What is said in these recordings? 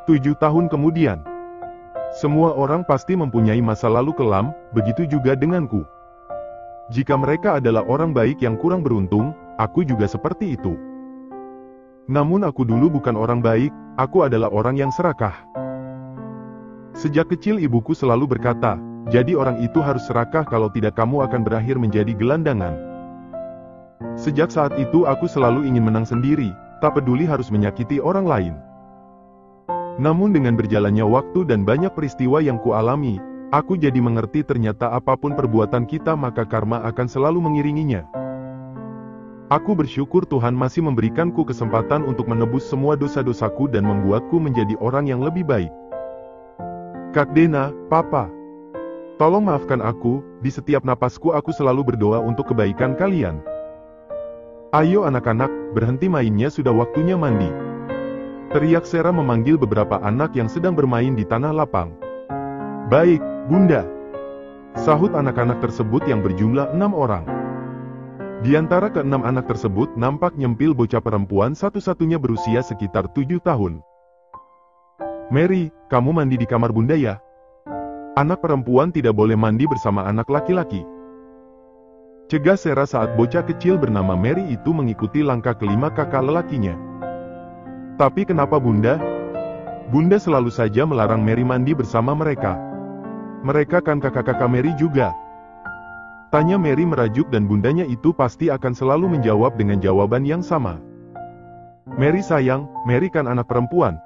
7 tahun kemudian. Semua orang pasti mempunyai masa lalu kelam, begitu juga denganku. Jika mereka adalah orang baik yang kurang beruntung, aku juga seperti itu. Namun aku dulu bukan orang baik, aku adalah orang yang serakah. Sejak kecil ibuku selalu berkata, jadi orang itu harus serakah kalau tidak kamu akan berakhir menjadi gelandangan. Sejak saat itu aku selalu ingin menang sendiri, tak peduli harus menyakiti orang lain. Namun dengan berjalannya waktu dan banyak peristiwa yang kualami, aku jadi mengerti ternyata apapun perbuatan kita maka karma akan selalu mengiringinya. Aku bersyukur Tuhan masih memberikanku kesempatan untuk menebus semua dosa-dosaku dan membuatku menjadi orang yang lebih baik. Kak Dena, Papa, tolong maafkan aku, di setiap napasku aku selalu berdoa untuk kebaikan kalian. Ayo anak-anak, berhenti mainnya sudah waktunya mandi. Teriak Sarah memanggil beberapa anak yang sedang bermain di tanah lapang. Baik, Bunda. Sahut anak-anak tersebut yang berjumlah 6 orang. Di antara ke-6 anak tersebut nampak nyempil bocah perempuan satu-satunya berusia sekitar 7 tahun. Mary, kamu mandi di kamar Bunda ya? Anak perempuan tidak boleh mandi bersama anak laki-laki. Cegah Sarah saat bocah kecil bernama Mary itu mengikuti langkah kelima kakak lelakinya. Tapi kenapa Bunda? Bunda selalu saja melarang Mary mandi bersama mereka. Mereka kan kakak-kakak Mary juga. Tanya Mary merajuk dan bundanya itu pasti akan selalu menjawab dengan jawaban yang sama. Mary sayang, Mary kan anak perempuan.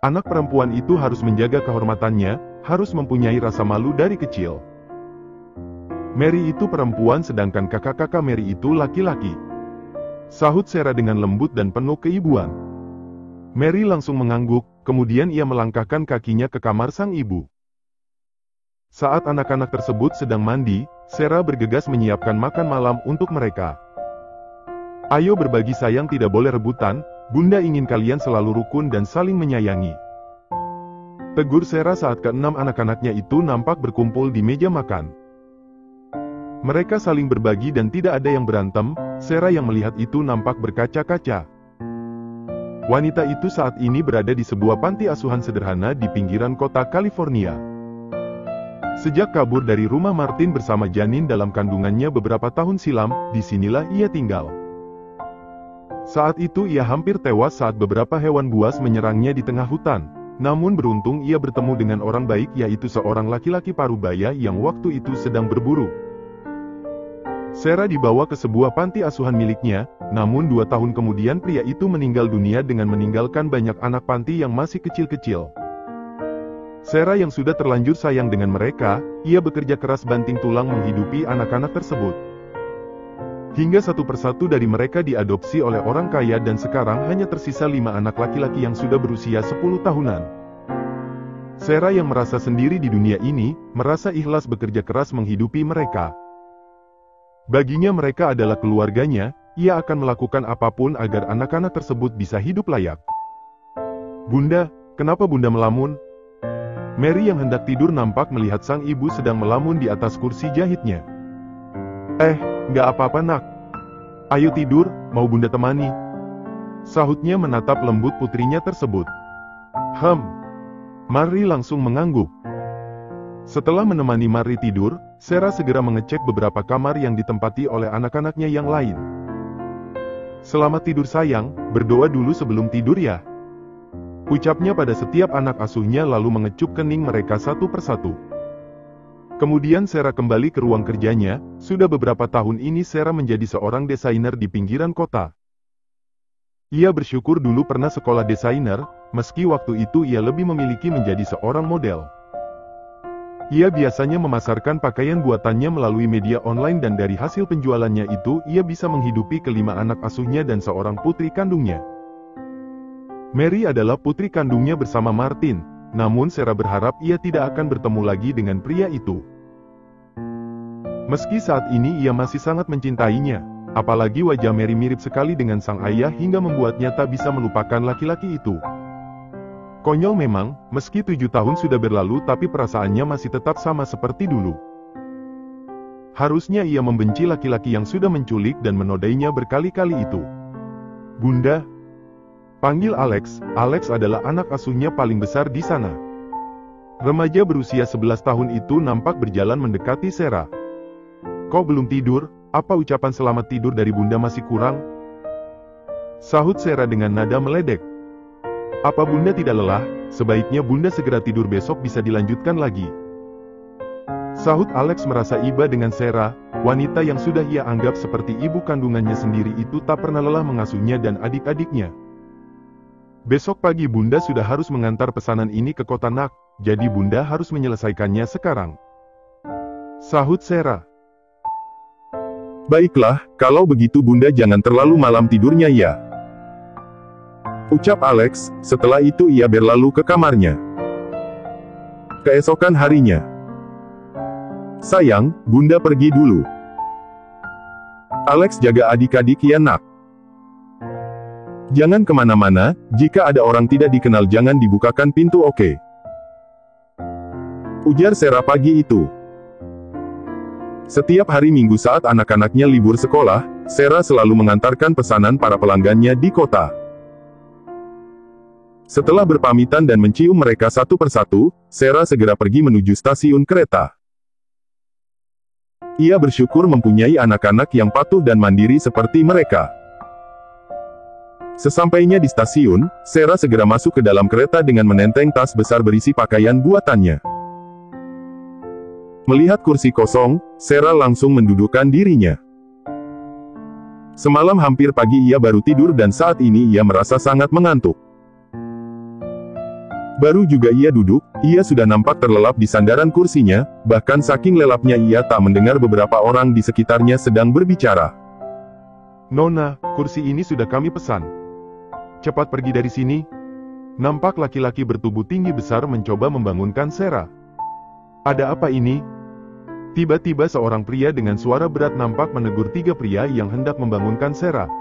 Anak perempuan itu harus menjaga kehormatannya, harus mempunyai rasa malu dari kecil. Mary itu perempuan sedangkan kakak-kakak Mary itu laki-laki. Sahut Sarah dengan lembut dan penuh keibuan. Mary langsung mengangguk, kemudian ia melangkahkan kakinya ke kamar sang ibu. Saat anak-anak tersebut sedang mandi, Sarah bergegas menyiapkan makan malam untuk mereka. Ayo berbagi sayang, tidak boleh rebutan, Bunda ingin kalian selalu rukun dan saling menyayangi. Tegur Sarah saat ke-6 anak-anaknya itu nampak berkumpul di meja makan. Mereka saling berbagi dan tidak ada yang berantem. Sarah yang melihat itu nampak berkaca-kaca. Wanita itu saat ini berada di sebuah panti asuhan sederhana di pinggiran kota California. Sejak kabur dari rumah Martin bersama janin dalam kandungannya beberapa tahun silam, disinilah ia tinggal. Saat itu ia hampir tewas saat beberapa hewan buas menyerangnya di tengah hutan. Namun beruntung ia bertemu dengan orang baik, yaitu seorang laki-laki parubaya yang waktu itu sedang berburu. Sarah dibawa ke sebuah panti asuhan miliknya, namun 2 tahun kemudian pria itu meninggal dunia dengan meninggalkan banyak anak panti yang masih kecil-kecil. Sarah yang sudah terlanjur sayang dengan mereka, ia bekerja keras banting tulang menghidupi anak-anak tersebut. Hingga satu persatu dari mereka diadopsi oleh orang kaya dan sekarang hanya tersisa 5 anak laki-laki yang sudah berusia 10 tahunan. Sarah yang merasa sendiri di dunia ini, merasa ikhlas bekerja keras menghidupi mereka. Baginya mereka adalah keluarganya, ia akan melakukan apapun agar anak-anak tersebut bisa hidup layak. Bunda, kenapa Bunda melamun? Mary yang hendak tidur nampak melihat sang ibu sedang melamun di atas kursi jahitnya. Nggak apa-apa nak. Ayo tidur, mau Bunda temani. Sahutnya menatap lembut putrinya tersebut. Mary langsung mengangguk. Setelah menemani Mary tidur, Sarah segera mengecek beberapa kamar yang ditempati oleh anak-anaknya yang lain. Selamat tidur sayang, berdoa dulu sebelum tidur ya. Ucapnya pada setiap anak asuhnya lalu mengecup kening mereka satu persatu. Kemudian Sarah kembali ke ruang kerjanya. Sudah beberapa tahun ini Sarah menjadi seorang desainer di pinggiran kota. Ia bersyukur dulu pernah sekolah desainer, meski waktu itu ia lebih memiliki menjadi seorang model. Ia biasanya memasarkan pakaian buatannya melalui media online dan dari hasil penjualannya itu ia bisa menghidupi kelima anak asuhnya dan seorang putri kandungnya. Mary adalah putri kandungnya bersama Martin, namun Sarah berharap ia tidak akan bertemu lagi dengan pria itu. Meski saat ini ia masih sangat mencintainya, apalagi wajah Mary mirip sekali dengan sang ayah hingga membuatnya tak bisa melupakan laki-laki itu. Konyol memang, meski 7 tahun sudah berlalu tapi perasaannya masih tetap sama seperti dulu. Harusnya ia membenci laki-laki yang sudah menculik dan menodainya berkali-kali itu. Bunda, Panggil Alex. Alex adalah anak asuhnya paling besar di sana. Remaja berusia 11 tahun itu nampak berjalan mendekati Sarah. Kau belum tidur? Apa ucapan selamat tidur dari bunda masih kurang? Sahut Sarah dengan nada meledek. Apa bunda tidak lelah? Sebaiknya bunda segera tidur, besok bisa dilanjutkan lagi. Sahut Alex merasa iba dengan Sarah, wanita yang sudah ia anggap seperti ibu kandungannya sendiri itu tak pernah lelah mengasuhnya dan adik-adiknya. Besok pagi bunda sudah harus mengantar pesanan ini ke kota Nak, jadi bunda harus menyelesaikannya sekarang. Sahut Sarah. Baiklah, kalau begitu bunda jangan terlalu malam tidurnya ya. Ucap Alex, setelah itu ia berlalu ke kamarnya. Keesokan harinya. Sayang, bunda pergi dulu. Alex jaga adik-adik ya Nak. Jangan kemana-mana, jika ada orang tidak dikenal jangan dibukakan pintu, oke? Ujar Sarah pagi itu. Setiap hari Minggu saat anak-anaknya libur sekolah, Sarah selalu mengantarkan pesanan para pelanggannya di kota. Setelah berpamitan dan mencium mereka satu persatu, Sarah segera pergi menuju stasiun kereta. Ia bersyukur mempunyai anak-anak yang patuh dan mandiri seperti mereka. Sesampainya di stasiun, Sarah segera masuk ke dalam kereta dengan menenteng tas besar berisi pakaian buatannya. Melihat kursi kosong, Sarah langsung mendudukkan dirinya. Semalam hampir pagi ia baru tidur dan saat ini ia merasa sangat mengantuk. Baru juga ia duduk, ia sudah nampak terlelap di sandaran kursinya, bahkan saking lelapnya ia tak mendengar beberapa orang di sekitarnya sedang berbicara. Nona, kursi ini sudah kami pesan. Cepat pergi dari sini. Nampak laki-laki bertubuh tinggi besar mencoba membangunkan Sarah. Ada apa ini? Tiba-tiba seorang pria dengan suara berat nampak menegur tiga pria yang hendak membangunkan Sarah.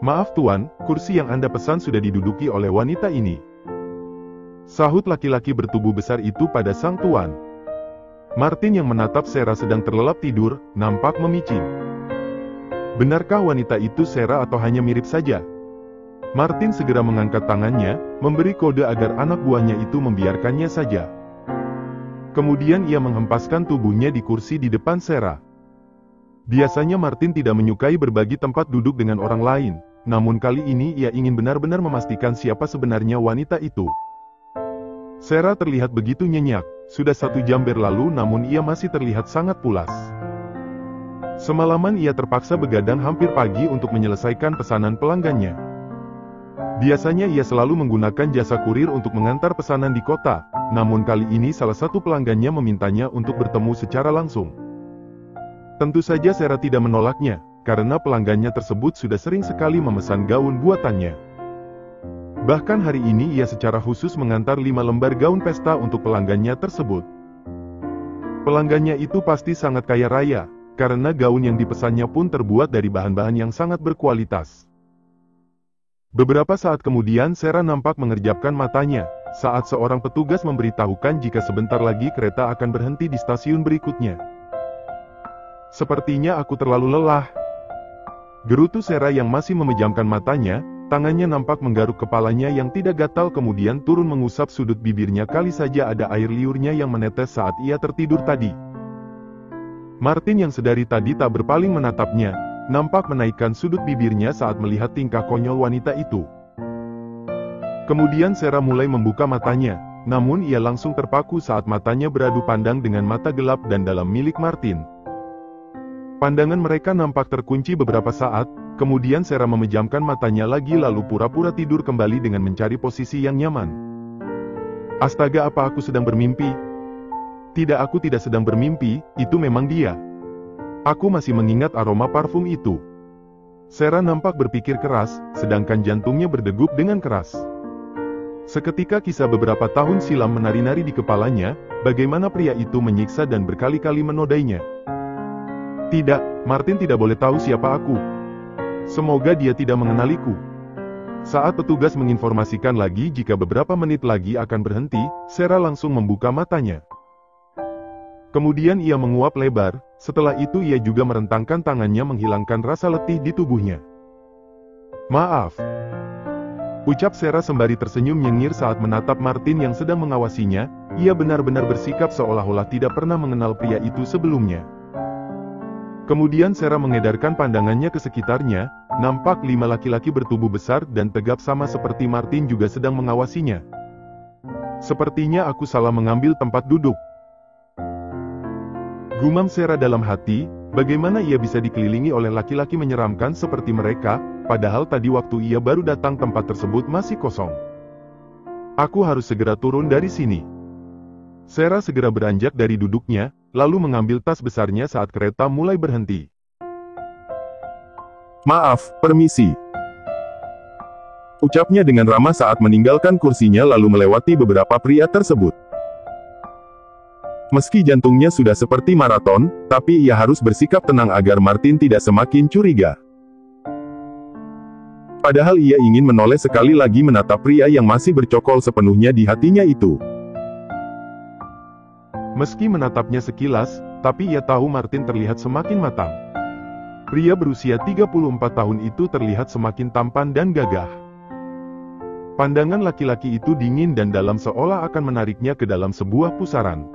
Maaf tuan, kursi yang Anda pesan sudah diduduki oleh wanita ini. Sahut laki-laki bertubuh besar itu pada sang tuan. Martin yang menatap Sarah sedang terlelap tidur, nampak memicin. Benarkah wanita itu Sarah atau hanya mirip saja? Martin segera mengangkat tangannya, memberi kode agar anak buahnya itu membiarkannya saja. Kemudian ia menghempaskan tubuhnya di kursi di depan Sarah. Biasanya Martin tidak menyukai berbagi tempat duduk dengan orang lain, namun kali ini ia ingin benar-benar memastikan siapa sebenarnya wanita itu. Sarah terlihat begitu nyenyak, sudah 1 jam berlalu namun ia masih terlihat sangat pulas. Semalaman ia terpaksa begadang hampir pagi untuk menyelesaikan pesanan pelanggannya. Biasanya ia selalu menggunakan jasa kurir untuk mengantar pesanan di kota, namun kali ini salah satu pelanggannya memintanya untuk bertemu secara langsung. Tentu saja Sarah tidak menolaknya, karena pelanggannya tersebut sudah sering sekali memesan gaun buatannya. Bahkan hari ini ia secara khusus mengantar 5 lembar gaun pesta untuk pelanggannya tersebut. Pelanggannya itu pasti sangat kaya raya, karena gaun yang dipesannya pun terbuat dari bahan-bahan yang sangat berkualitas. Beberapa saat kemudian Sarah nampak mengerjapkan matanya, saat seorang petugas memberitahukan jika sebentar lagi kereta akan berhenti di stasiun berikutnya. Sepertinya aku terlalu lelah. Gerutu Sarah yang masih memejamkan matanya, tangannya nampak menggaruk kepalanya yang tidak gatal kemudian turun mengusap sudut bibirnya, kali saja ada air liurnya yang menetes saat ia tertidur tadi. Martin yang sedari tadi tak berpaling menatapnya, nampak menaikkan sudut bibirnya saat melihat tingkah konyol wanita itu. Kemudian Sarah mulai membuka matanya, namun ia langsung terpaku saat matanya beradu pandang dengan mata gelap dan dalam milik Martin. Pandangan mereka nampak terkunci beberapa saat, kemudian Sarah memejamkan matanya lagi lalu pura-pura tidur kembali dengan mencari posisi yang nyaman. Astaga, apa aku sedang bermimpi? Tidak, aku tidak sedang bermimpi, itu memang dia. Aku masih mengingat aroma parfum itu. Sarah nampak berpikir keras, sedangkan jantungnya berdegup dengan keras. Seketika kisah beberapa tahun silam menari-nari di kepalanya, bagaimana pria itu menyiksa dan berkali-kali menodainya. Tidak, Martin tidak boleh tahu siapa aku. Semoga dia tidak mengenaliku. Saat petugas menginformasikan lagi jika beberapa menit lagi akan berhenti, Sarah langsung membuka matanya. Kemudian ia menguap lebar, setelah itu ia juga merentangkan tangannya menghilangkan rasa letih di tubuhnya. Maaf. Ucap Sarah sembari tersenyum nyengir saat menatap Martin yang sedang mengawasinya. Ia benar-benar bersikap seolah-olah tidak pernah mengenal pria itu sebelumnya. Kemudian Sarah mengedarkan pandangannya ke sekitarnya. Nampak 5 laki-laki bertubuh besar dan tegap sama seperti Martin juga sedang mengawasinya. Sepertinya aku salah mengambil tempat duduk. Gumam Sarah dalam hati, bagaimana ia bisa dikelilingi oleh laki-laki menyeramkan seperti mereka, padahal tadi waktu ia baru datang tempat tersebut masih kosong. Aku harus segera turun dari sini. Sarah segera beranjak dari duduknya, lalu mengambil tas besarnya saat kereta mulai berhenti. Maaf, permisi. Ucapnya dengan ramah saat meninggalkan kursinya lalu melewati beberapa pria tersebut. Meski jantungnya sudah seperti maraton, tapi ia harus bersikap tenang agar Martin tidak semakin curiga. Padahal ia ingin menoleh sekali lagi menatap pria yang masih bercokol sepenuhnya di hatinya itu. Meski menatapnya sekilas, tapi ia tahu Martin terlihat semakin matang. Pria berusia 34 tahun itu terlihat semakin tampan dan gagah. Pandangan laki-laki itu dingin dan dalam seolah akan menariknya ke dalam sebuah pusaran.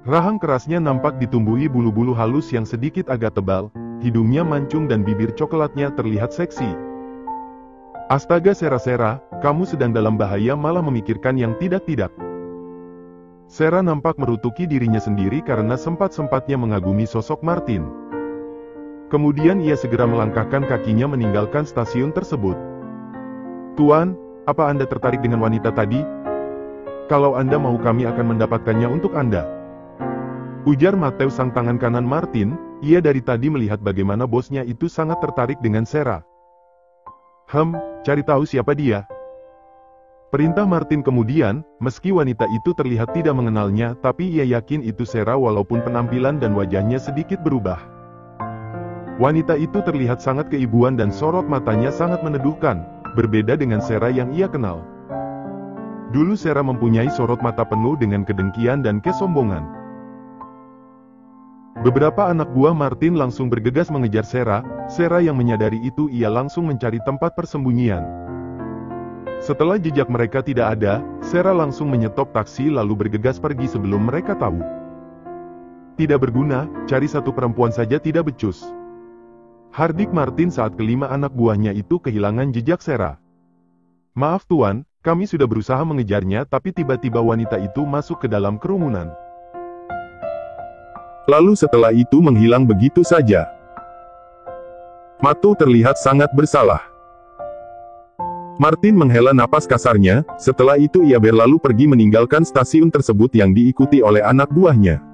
Rahang kerasnya nampak ditumbuhi bulu-bulu halus yang sedikit agak tebal, hidungnya mancung dan bibir coklatnya terlihat seksi. Astaga Sarah, kamu sedang dalam bahaya malah memikirkan yang tidak-tidak. Sarah nampak merutuki dirinya sendiri karena sempat-sempatnya mengagumi sosok Martin. Kemudian ia segera melangkahkan kakinya meninggalkan stasiun tersebut. Tuan, apa Anda tertarik dengan wanita tadi? Kalau Anda mau kami akan mendapatkannya untuk Anda. Ujar Mateus sang tangan kanan Martin, ia dari tadi melihat bagaimana bosnya itu sangat tertarik dengan Sarah. Cari tahu siapa dia. Perintah Martin kemudian, meski wanita itu terlihat tidak mengenalnya, tapi ia yakin itu Sarah walaupun penampilan dan wajahnya sedikit berubah. Wanita itu terlihat sangat keibuan dan sorot matanya sangat meneduhkan, berbeda dengan Sarah yang ia kenal. Dulu Sarah mempunyai sorot mata penuh dengan kedengkian dan kesombongan. Beberapa anak buah Martin langsung bergegas mengejar Sarah. Sarah yang menyadari itu ia langsung mencari tempat persembunyian. Setelah jejak mereka tidak ada, Sarah langsung menyetop taksi lalu bergegas pergi sebelum mereka tahu. Tidak berguna, cari satu perempuan saja tidak becus. Hardik Martin saat kelima anak buahnya itu kehilangan jejak Sarah. Maaf tuan, kami sudah berusaha mengejarnya tapi tiba-tiba wanita itu masuk ke dalam kerumunan. Lalu setelah itu menghilang begitu saja. Matu terlihat sangat bersalah. Martin menghela napas kasarnya, setelah itu ia berlalu pergi meninggalkan stasiun tersebut yang diikuti oleh anak buahnya.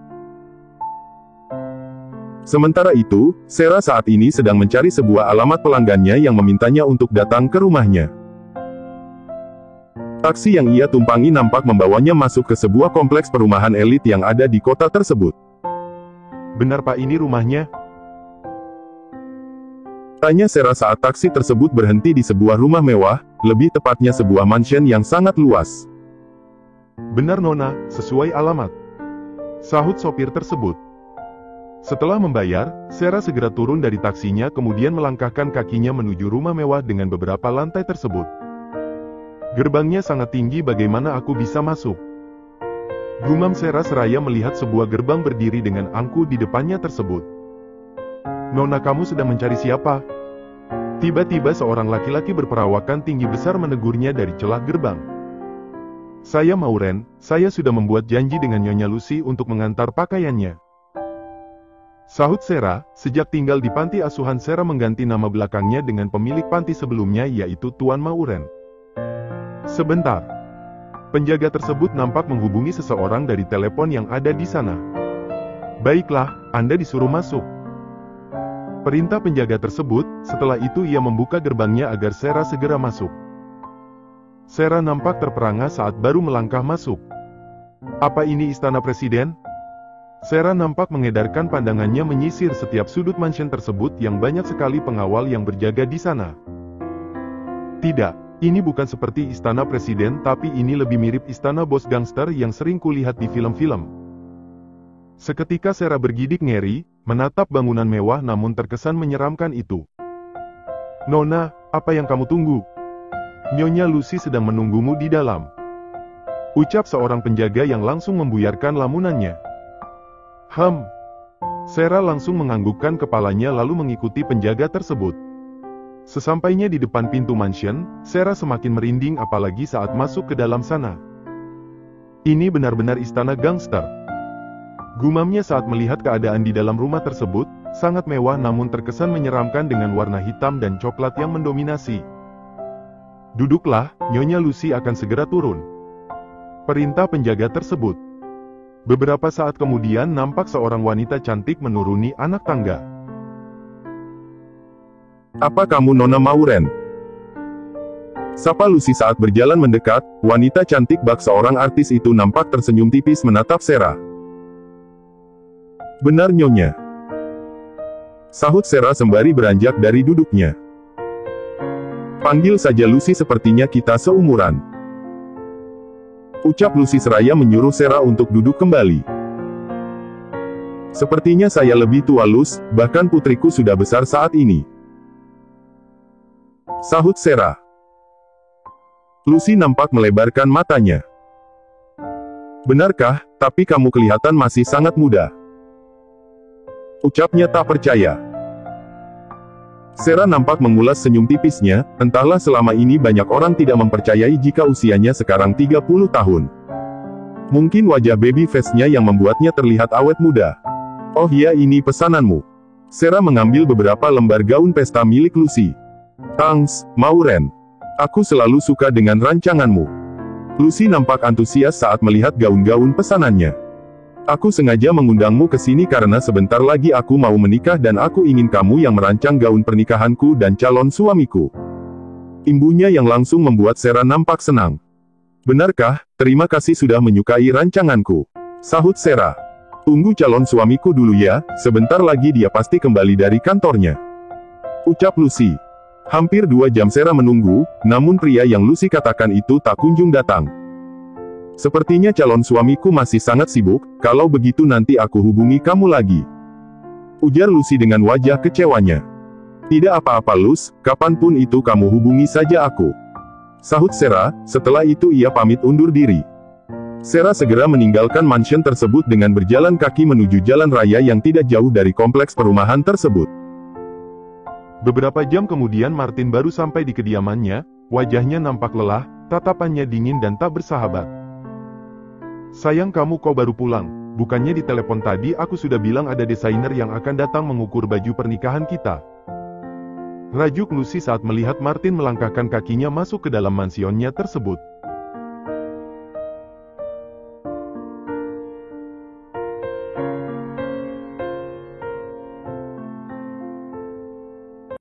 Sementara itu, Sarah saat ini sedang mencari sebuah alamat pelanggannya yang memintanya untuk datang ke rumahnya. Taksi yang ia tumpangi nampak membawanya masuk ke sebuah kompleks perumahan elit yang ada di kota tersebut. Benar Pak, ini rumahnya? Tanya Sarah saat taksi tersebut berhenti di sebuah rumah mewah, lebih tepatnya sebuah mansion yang sangat luas. Benar Nona, sesuai alamat. Sahut sopir tersebut. Setelah membayar, Sarah segera turun dari taksinya kemudian melangkahkan kakinya menuju rumah mewah dengan beberapa lantai tersebut. Gerbangnya sangat tinggi, bagaimana aku bisa masuk? Gumam Sarah seraya melihat sebuah gerbang berdiri dengan angku di depannya tersebut. Nona, kamu sedang mencari siapa? Tiba-tiba seorang laki-laki berperawakan tinggi besar menegurnya dari celah gerbang. Saya Mauren, saya sudah membuat janji dengan Nyonya Lucy untuk mengantar pakaiannya. Sahut Sarah, sejak tinggal di panti asuhan Sarah mengganti nama belakangnya dengan pemilik panti sebelumnya yaitu Tuan Mauren. Sebentar. Penjaga tersebut nampak menghubungi seseorang dari telepon yang ada di sana. Baiklah, Anda disuruh masuk. Perintah penjaga tersebut, setelah itu ia membuka gerbangnya agar Sarah segera masuk. Sarah nampak terperangah saat baru melangkah masuk. Apa ini istana presiden? Sarah nampak mengedarkan pandangannya menyisir setiap sudut mansion tersebut yang banyak sekali pengawal yang berjaga di sana. Tidak. Ini bukan seperti istana presiden tapi ini lebih mirip istana bos gangster yang sering kulihat di film-film. Seketika Sarah bergidik ngeri, menatap bangunan mewah namun terkesan menyeramkan itu. Nona, apa yang kamu tunggu? Nyonya Lucy sedang menunggumu di dalam. Ucap seorang penjaga yang langsung membuyarkan lamunannya. Sarah langsung menganggukkan kepalanya lalu mengikuti penjaga tersebut. Sesampainya di depan pintu mansion, Sarah semakin merinding apalagi saat masuk ke dalam sana. Ini benar-benar istana gangster. Gumamnya saat melihat keadaan di dalam rumah tersebut, sangat mewah namun terkesan menyeramkan dengan warna hitam dan coklat yang mendominasi. Duduklah, Nyonya Lucy akan segera turun. Perintah penjaga tersebut. Beberapa saat kemudian nampak seorang wanita cantik menuruni anak tangga. Apa kamu Nona Maureen? Sapa Lucy saat berjalan mendekat, wanita cantik bak seorang artis itu nampak tersenyum tipis menatap Sarah. Benar Nyonya. Sahut Sarah sembari beranjak dari duduknya. Panggil saja Lucy, sepertinya kita seumuran. Ucap Lucy seraya menyuruh Sarah untuk duduk kembali. Sepertinya saya lebih tua Luz, bahkan putriku sudah besar saat ini. Sahut Sarah. Lucy nampak melebarkan matanya. Benarkah, tapi kamu kelihatan masih sangat muda. Ucapnya tak percaya. Sarah nampak mengulas senyum tipisnya, entahlah selama ini banyak orang tidak mempercayai jika usianya sekarang 30 tahun. Mungkin wajah baby face-nya yang membuatnya terlihat awet muda. Oh iya, ini pesananmu. Sarah mengambil beberapa lembar gaun pesta milik Lucy. Thanks, Maureen. Aku selalu suka dengan rancanganmu. Lucy nampak antusias saat melihat gaun-gaun pesanannya. Aku sengaja mengundangmu ke sini karena sebentar lagi aku mau menikah dan aku ingin kamu yang merancang gaun pernikahanku dan calon suamiku. Imbunya yang langsung membuat Sarah nampak senang. Benarkah? Terima kasih sudah menyukai rancanganku. Sahut Sarah. Tunggu calon suamiku dulu ya, sebentar lagi dia pasti kembali dari kantornya. Ucap Lucy. Hampir 2 jam Sarah menunggu, namun pria yang Lucy katakan itu tak kunjung datang. Sepertinya calon suamiku masih sangat sibuk, kalau begitu nanti aku hubungi kamu lagi. Ujar Lucy dengan wajah kecewanya. Tidak apa-apa Luz, kapanpun itu kamu hubungi saja aku. Sahut Sarah, setelah itu ia pamit undur diri. Sarah segera meninggalkan mansion tersebut dengan berjalan kaki menuju jalan raya yang tidak jauh dari kompleks perumahan tersebut. Beberapa jam kemudian Martin baru sampai di kediamannya, wajahnya nampak lelah, tatapannya dingin dan tak bersahabat. Sayang, kamu kok baru pulang? Bukannya di telepon tadi aku sudah bilang ada desainer yang akan datang mengukur baju pernikahan kita. Rajuk Lucy saat melihat Martin melangkahkan kakinya masuk ke dalam mansionnya tersebut.